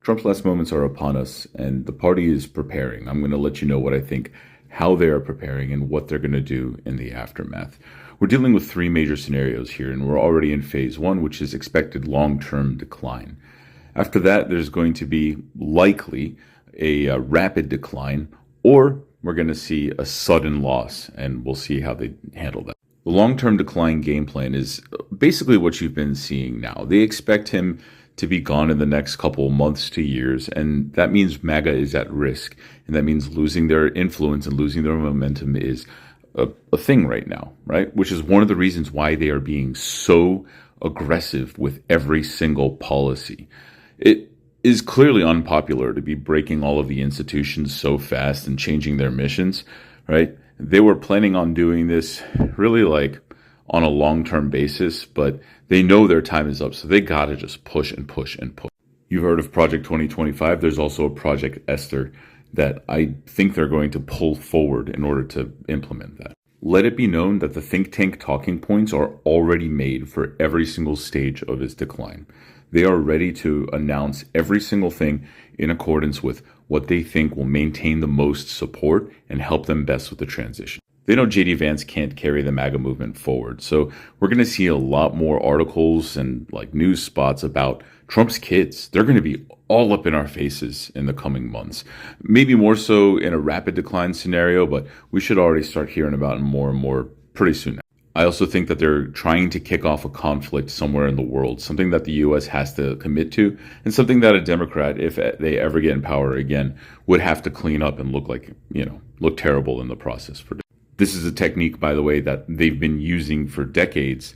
Trump's last moments are upon us, and the party is preparing. I'm going to let you know what I think, how they are preparing, and what they're going to do in the aftermath. We're dealing with three major scenarios here, and we're already in phase one, which is expected long-term decline. After that, there's going to be likely a rapid decline, or we're going to see a sudden loss, and we'll see how they handle that. The long-term decline game plan is basically what you've been seeing now. They expect him to be gone in the next couple of months to years, and that means MAGA is at risk, and that means losing their influence and losing their momentum is a thing right now, right? Which is one of the reasons why they are being so aggressive with every single policy. It is clearly unpopular to be breaking all of the institutions so fast and changing their missions, right? They were planning on doing this really like on a long-term basis, but they know their time is up, so they gotta just push and push and push. You've heard of Project 2025. There's also a Project Esther that I think they're going to pull forward in order to implement that. Let it be known that the think tank talking points are already made for every single stage of his decline. They are ready to announce every single thing in accordance with what they think will maintain the most support and help them best with the transition. They know JD Vance can't carry the MAGA movement forward, so we're going to see a lot more articles and like news spots about Trump's kids. They're going to be all up in our faces in the coming months. Maybe more so in a rapid decline scenario, but we should already start hearing about it more and more pretty soon. I also think that they're trying to kick off a conflict somewhere in the world, something that the U.S. has to commit to, and something that a Democrat, if they ever get in power again, would have to clean up and look terrible in the process. This is a technique, by the way, that they've been using for decades,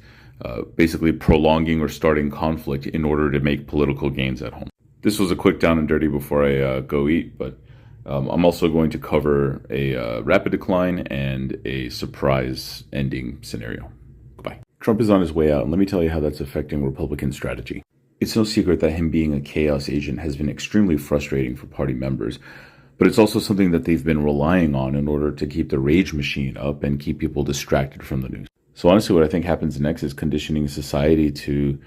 basically prolonging or starting conflict in order to make political gains at home. This was a quick down and dirty before I go eat, but I'm also going to cover a rapid decline and a surprise ending scenario. Goodbye. Trump is on his way out, and let me tell you how that's affecting Republican strategy. It's no secret that him being a chaos agent has been extremely frustrating for party members, but it's also something that they've been relying on in order to keep the rage machine up and keep people distracted from the news. So honestly, what I think happens next is conditioning society to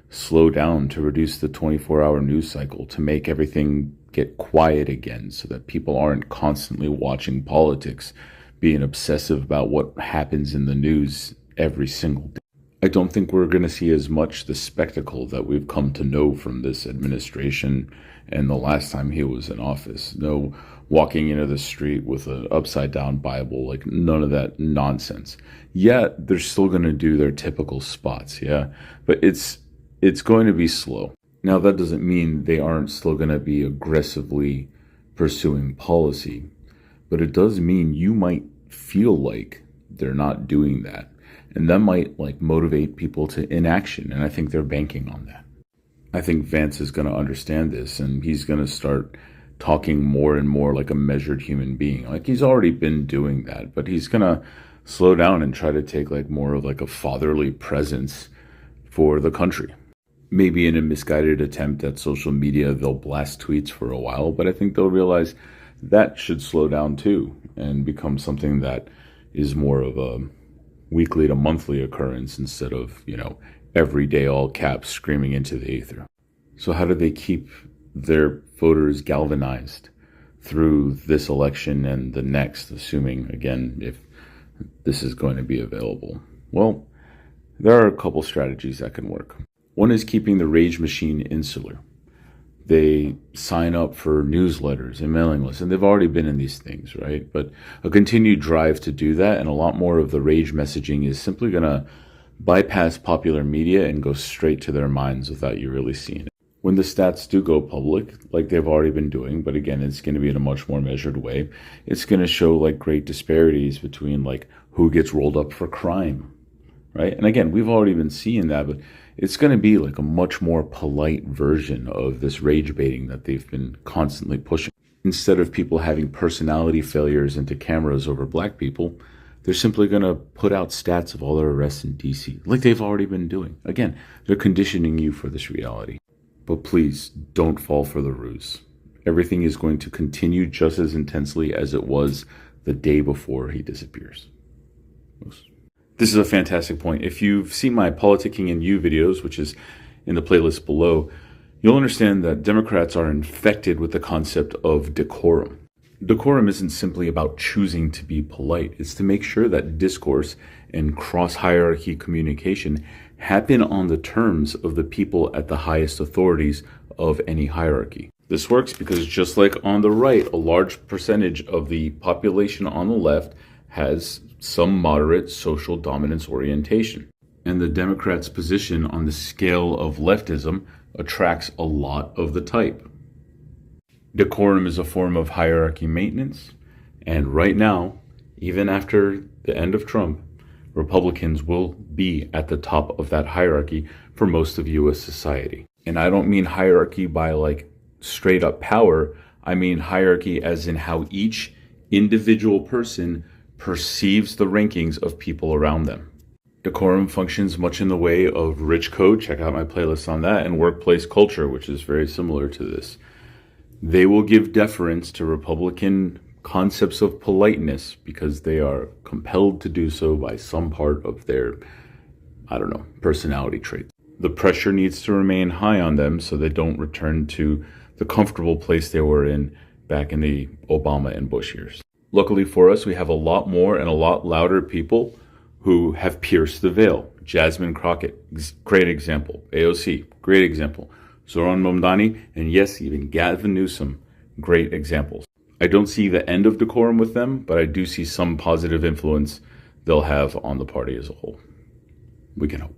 slow down, to reduce the 24-hour news cycle, to make everything get quiet again so that people aren't constantly watching politics, being obsessive about what happens in the news every single day. I don't think we're going to see as much the spectacle that we've come to know from this administration and the last time he was in office. No walking into the street with an upside-down Bible, like none of that nonsense. Yet they're still going to do their typical spots, yeah? But it's going to be slow. Now, that doesn't mean they aren't still going to be aggressively pursuing policy, but it does mean you might feel like they're not doing that. And that might motivate people to inaction, and I think they're banking on that. I think Vance is going to understand this, and he's going to start talking more and more like a measured human being. Like he's already been doing that, but he's going to slow down and try to take more of a fatherly presence for the country. Maybe in a misguided attempt at social media, they'll blast tweets for a while, but I think they'll realize that should slow down too and become something that is more of a weekly to monthly occurrence instead of, every day all caps screaming into the ether. So how do they keep their voters galvanized through this election and the next, assuming, again, if this is going to be available? Well, there are a couple strategies that can work. One is keeping the rage machine insular. They sign up for newsletters and mailing lists, and they've already been in these things, right? But a continued drive to do that, and a lot more of the rage messaging is simply going to bypass popular media and go straight to their minds without you really seeing it. When the stats do go public, like they've already been doing, but again, it's going to be in a much more measured way, it's going to show great disparities between who gets rolled up for crime, right? And again, we've already been seeing that, but it's going to be a much more polite version of this rage baiting that they've been constantly pushing. Instead of people having personality failures into cameras over black people, they're simply going to put out stats of all their arrests in DC, like they've already been doing. Again, they're conditioning you for this reality. But please, don't fall for the ruse. Everything is going to continue just as intensely as it was the day before he disappears. This is a fantastic point. If you've seen my Politicking and You videos, which is in the playlist below, you'll understand that Democrats are infected with the concept of decorum. Decorum isn't simply about choosing to be polite. It's to make sure that discourse and cross-hierarchy communication happen on the terms of the people at the highest authorities of any hierarchy. This works because just like on the right, a large percentage of the population on the left has some moderate social dominance orientation. And the Democrats' position on the scale of leftism attracts a lot of the type. Decorum is a form of hierarchy maintenance, and right now, even after the end of Trump, Republicans will be at the top of that hierarchy for most of U.S. society. And I don't mean hierarchy by like straight up power. I mean hierarchy as in how each individual person perceives the rankings of people around them. Decorum functions much in the way of Rich Code, check out my playlist on that, and workplace culture, which is very similar to this. They will give deference to Republican concepts of politeness because they are compelled to do so by some part of their, personality traits. The pressure needs to remain high on them so they don't return to the comfortable place they were in back in the Obama and Bush years. Luckily for us, we have a lot more and a lot louder people who have pierced the veil. Jasmine Crockett, great example. AOC, great example. Zoran Mamdani, and yes, even Gavin Newsom, great examples. I don't see the end of decorum with them, but I do see some positive influence they'll have on the party as a whole. We can hope.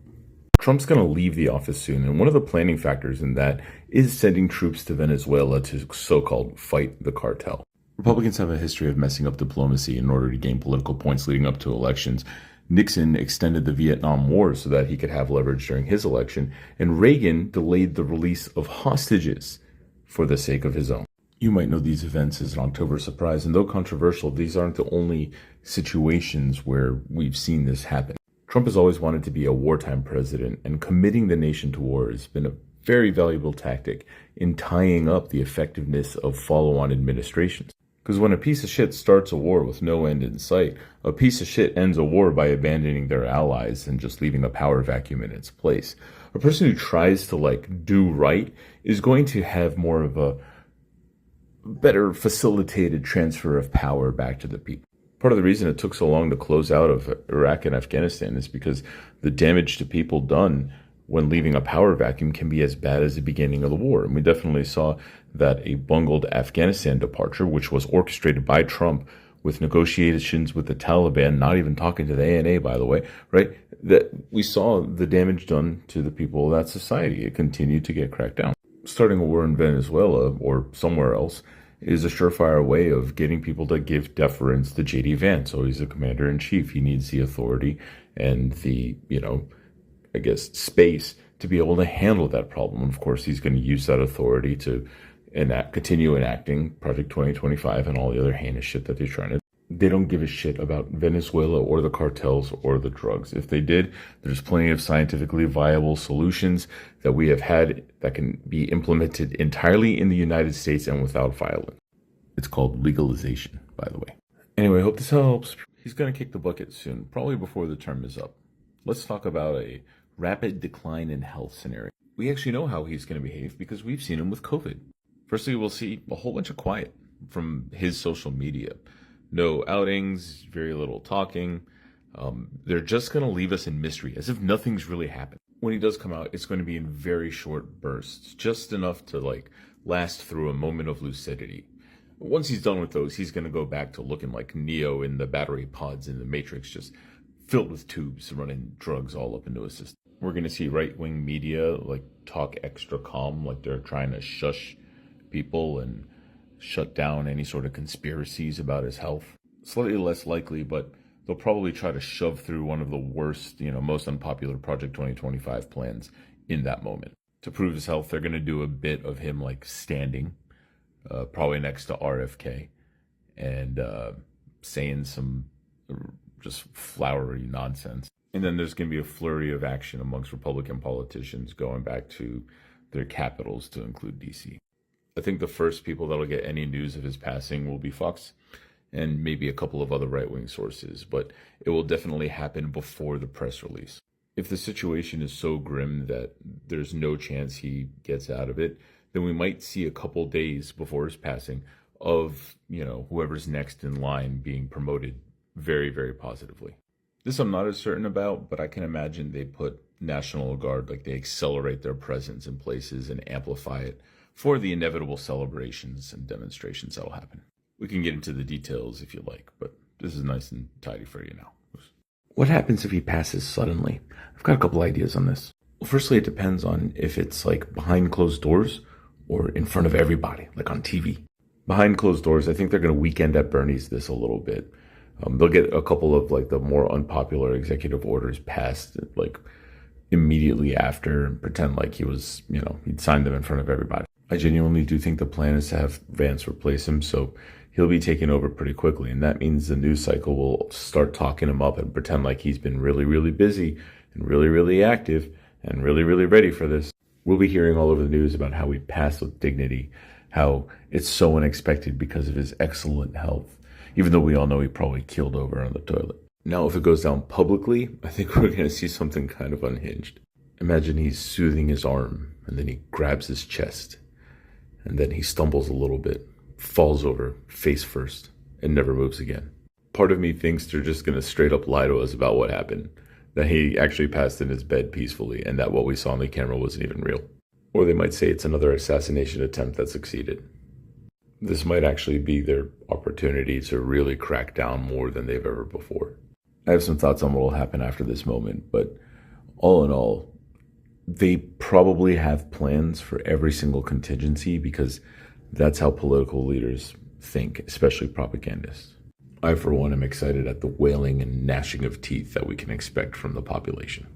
Trump's going to leave the office soon, and one of the planning factors in that is sending troops to Venezuela to so-called fight the cartel. Republicans have a history of messing up diplomacy in order to gain political points leading up to elections. Nixon extended the Vietnam War so that he could have leverage during his election, and Reagan delayed the release of hostages for the sake of his own. You might know these events as an October surprise, and though controversial, these aren't the only situations where we've seen this happen. Trump has always wanted to be a wartime president, and committing the nation to war has been a very valuable tactic in tying up the effectiveness of follow-on administrations. Because when a piece of shit starts a war with no end in sight, a piece of shit ends a war by abandoning their allies and just leaving a power vacuum in its place. A person who tries to do right is going to have more of a better facilitated transfer of power back to the people. Part of the reason it took so long to close out of Iraq and Afghanistan is because the damage to people done when leaving a power vacuum can be as bad as the beginning of the war. And we definitely saw that a bungled Afghanistan departure, which was orchestrated by Trump with negotiations with the Taliban, not even talking to the ANA, by the way, right? That we saw the damage done to the people of that society. It continued to get cracked down. Starting a war in Venezuela or somewhere else is a surefire way of getting people to give deference to J.D. Vance. So he's the commander-in-chief. He needs the authority and the, space to be able to handle that problem. And of course, he's going to use that authority to continue enacting Project 2025 and all the other heinous shit that they're trying to do. They don't give a shit about Venezuela or the cartels or the drugs. If they did, there's plenty of scientifically viable solutions that we have had that can be implemented entirely in the United States and without violence. It's called legalization, by the way. Anyway, I hope this helps. He's going to kick the bucket soon, probably before the term is up. Let's talk about a rapid decline in health scenario. We actually know how he's going to behave because we've seen him with COVID. Firstly, we'll see a whole bunch of quiet from his social media. No outings, very little talking. They're just going to leave us in mystery, as if nothing's really happened. When he does come out, it's going to be in very short bursts, just enough to last through a moment of lucidity. Once he's done with those, he's going to go back to looking like Neo in the battery pods in the Matrix, just filled with tubes, running drugs all up into his system. We're going to see right-wing media talk extra calm, like they're trying to shush people and shut down any sort of conspiracies about his health. Slightly less likely, but they'll probably try to shove through one of the worst, most unpopular Project 2025 plans in that moment. To prove his health, they're going to do a bit of him standing, probably next to RFK, and saying some just flowery nonsense. And then there's going to be a flurry of action amongst Republican politicians going back to their capitals to include DC. I think the first people that'll get any news of his passing will be Fox and maybe a couple of other right-wing sources, but it will definitely happen before the press release. If the situation is so grim that there's no chance he gets out of it, then we might see a couple days before his passing of, whoever's next in line being promoted very, very positively. This I'm not as certain about, but I can imagine they put National Guard, like they accelerate their presence in places and amplify it for the inevitable celebrations and demonstrations that'll happen. We can get into the details if you like, but this is nice and tidy for you now. What happens if he passes suddenly? I've got a couple ideas on this. Well, firstly, it depends on if it's like behind closed doors or in front of everybody, like on TV. Behind closed doors, I think they're going to weekend at Bernie's this a little bit. They'll get a couple of like the more unpopular executive orders passed like immediately after and pretend like he was, he'd signed them in front of everybody. I genuinely do think the plan is to have Vance replace him, so he'll be taken over pretty quickly. And that means the news cycle will start talking him up and pretend like he's been really, really busy and really, really active and really, really ready for this. We'll be hearing all over the news about how he passed with dignity, how it's so unexpected because of his excellent health, even though we all know he probably keeled over on the toilet. Now, if it goes down publicly, I think we're going to see something kind of unhinged. Imagine he's soothing his arm, and then he grabs his chest, and then he stumbles a little bit, falls over, face first, and never moves again. Part of me thinks they're just going to straight up lie to us about what happened, that he actually passed in his bed peacefully, and that what we saw on the camera wasn't even real. Or they might say it's another assassination attempt that succeeded. This might actually be their opportunity to really crack down more than they've ever before. I have some thoughts on what will happen after this moment, but all in all, they probably have plans for every single contingency because that's how political leaders think, especially propagandists. I, for one, am excited at the wailing and gnashing of teeth that we can expect from the population.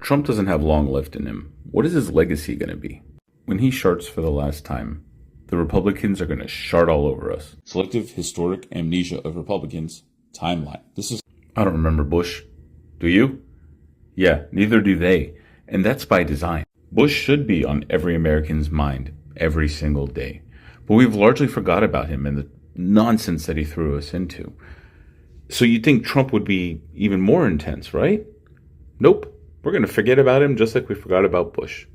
Trump doesn't have long left in him. What is his legacy going to be? When he sharts for the last time, the Republicans are going to shart all over us. Selective historic amnesia of Republicans. Timeline. I don't remember Bush. Do you? Yeah, neither do they. And that's by design. Bush should be on every American's mind every single day. But we've largely forgot about him and the nonsense that he threw us into. So you'd think Trump would be even more intense, right? Nope. We're going to forget about him just like we forgot about Bush.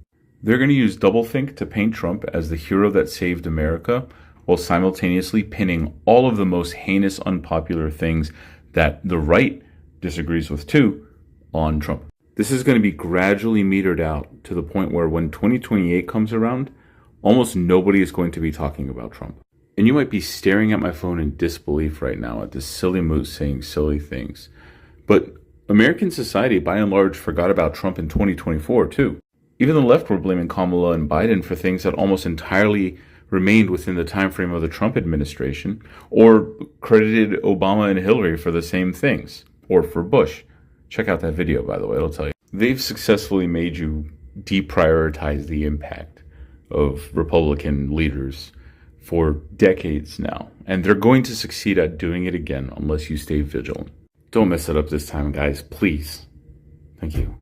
They're going to use doublethink to paint Trump as the hero that saved America while simultaneously pinning all of the most heinous, unpopular things that the right disagrees with too on Trump. This is going to be gradually metered out to the point where when 2028 comes around, almost nobody is going to be talking about Trump. And you might be staring at my phone in disbelief right now at this silly moose saying silly things. But American society, by and large, forgot about Trump in 2024 too. Even the left were blaming Kamala and Biden for things that almost entirely remained within the time frame of the Trump administration, or credited Obama and Hillary for the same things, or for Bush. Check out that video, by the way, it'll tell you. They've successfully made you deprioritize the impact of Republican leaders for decades now, and they're going to succeed at doing it again unless you stay vigilant. Don't mess it up this time, guys, please. Thank you.